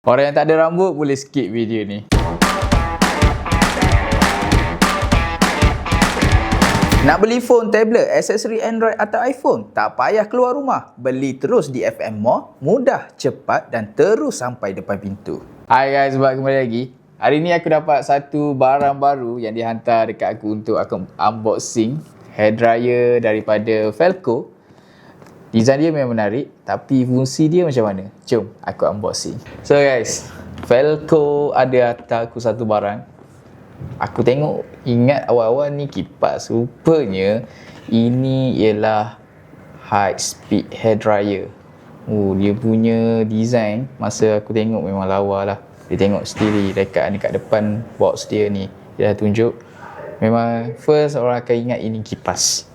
Orang yang tak ada rambut boleh skip video ni. Nak beli phone, tablet, aksesori Android atau iPhone? Tak payah keluar rumah. Beli terus di FM Mall. Mudah, cepat dan terus sampai depan pintu. Hai guys, buat kembali lagi. Hari ni aku dapat satu barang baru yang dihantar dekat aku untuk aku unboxing. Hair dryer daripada Felco. Design dia memang menarik, tapi fungsi dia macam mana? Jom aku unboxing. So guys, Felco ada hantar aku satu barang. Aku tengok, ingat awal-awal ni kipas. Rupanya ini ialah high speed hair dryer. Dia punya design, masa aku tengok memang lawa lah. Dia tengok sendiri dekat depan box dia ni, dia dah tunjuk. Memang first orang akan ingat ini kipas.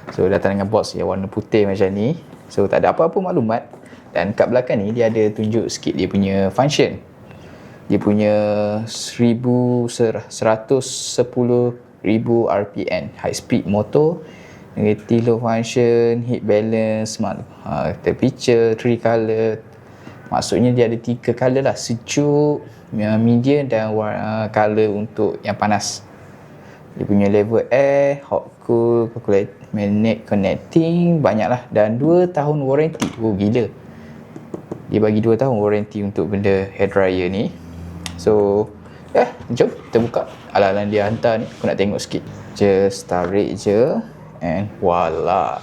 So datang dengan box yang warna putih macam ni. So tak ada apa-apa maklumat. Dan kat belakang ni dia ada tunjuk sikit dia punya function. Dia punya 110,000 RPM high speed motor, negative low function, heat balance, smart temperature, 3 color. Maksudnya dia ada 3 color lah, sejuk, medium dan color untuk yang panas. Dia punya level air, hot cool, magnet connecting, banyak lah. Dan 2 tahun warranty. Gila. Dia bagi 2 tahun warranty untuk benda hair dryer ni. So jom kita buka. Ala-ala dia hantar ni, aku nak tengok sikit. Just tarik je. And voila.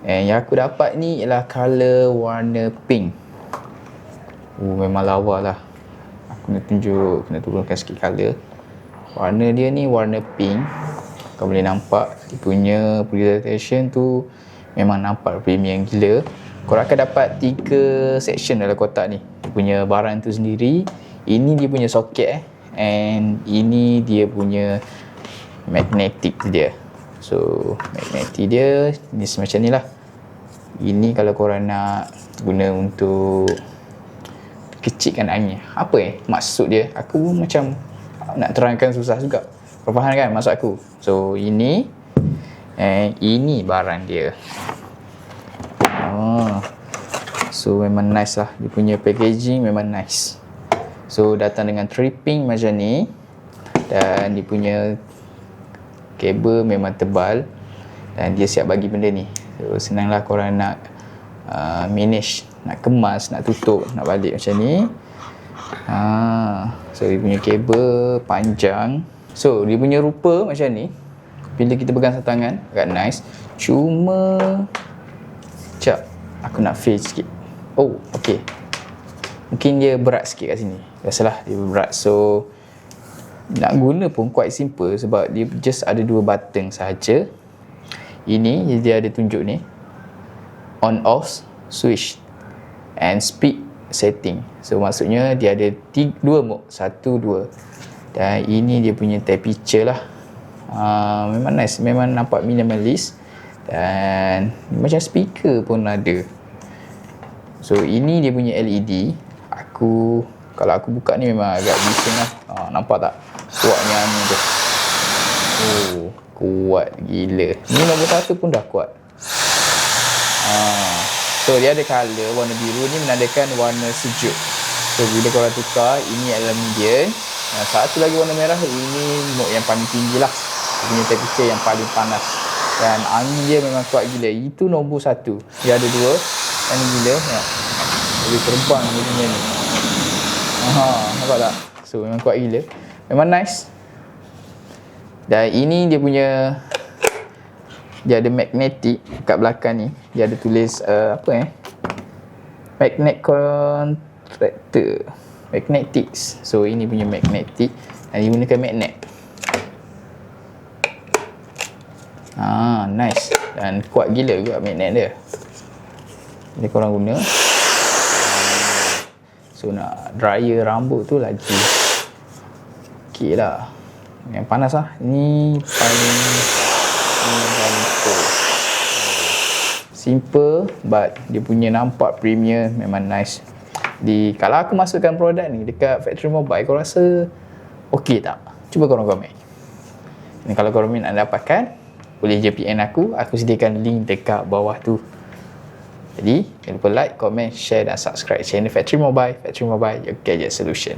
And yang aku dapat ni ialah color warna pink. Memang lawa lah. Aku nak tunjuk, kena turunkan sikit color. Warna dia ni warna pink. Kau boleh nampak dia punya presentation tu memang nampak premium gila. Korang akan dapat 3 section dalam kotak ni. Dia punya barang tu sendiri. Ini dia punya soket and ini dia punya magnetic dia. So magnetic dia ni semacam ni lah. Ini kalau korang nak guna untuk kecilkan angin. Apa maksud dia? Aku macam nak terangkan susah juga. Kau faham kan maksud aku? So ini ini barang dia. So memang nice lah. Dia punya packaging memang nice. So datang dengan tripping macam ni. Dan dia punya kabel memang tebal. Dan dia siap bagi benda ni. So senanglah korang nak manage, nak kemas, nak tutup, nak balik macam ni. So dia punya kabel panjang. So dia punya rupa macam ni. Bila kita pegang satu tangan agak nice. Cuma sekejap, aku nak feel sikit. Okay. Mungkin dia berat sikit kat sini. Biasalah dia berat. So nak guna pun quite simple. Sebab dia just ada 2 button sahaja. Ini dia ada tunjuk ni, on off switch and speed setting. So maksudnya dia ada 2 mode, 1, 2. Dan ini dia punya temperature lah. Memang nice, memang nampak minimalist. Dan macam speaker pun ada. So ini dia punya LED. Kalau aku buka ni memang agak bising lah. Nampak tak kuatnya ni tu. Kuat gila. Ni nombor 1 pun dah kuat. So dia ada color warna biru ni menandakan warna sejuk. So bila korang tukar, ini adalah medium. Satu lagi warna merah, ini mode yang paling tinggi lah. Dia punya temperature yang paling panas. Dan angin dia memang kuat gila. Itu nombor 1. Dia ada 2. Angin gila. Boleh terbang bunyinya ni. Nampak tak? So memang kuat gila. Memang nice. Dan ini dia punya, dia ada magnetic kat belakang ni. Dia ada tulis magnet contractor, magnetics. So ini punya magnetic dan dia gunakan magnet. Nice. Dan kuat gila juga magnet dia. Jadi korang guna. So nak dryer rambut tu lagi okey lah. Yang panas lah. Ini paling simple but dia punya nampak premium, memang nice. Kalau aku masukkan produk ni dekat factory mobile, kau rasa okey tak? Cuba korang komen. Dan kalau korang nak dapatkan, boleh je PN aku sediakan link dekat bawah tu. Jadi jangan lupa like, comment, share dan subscribe channel Factory Mobile, your gadget solution.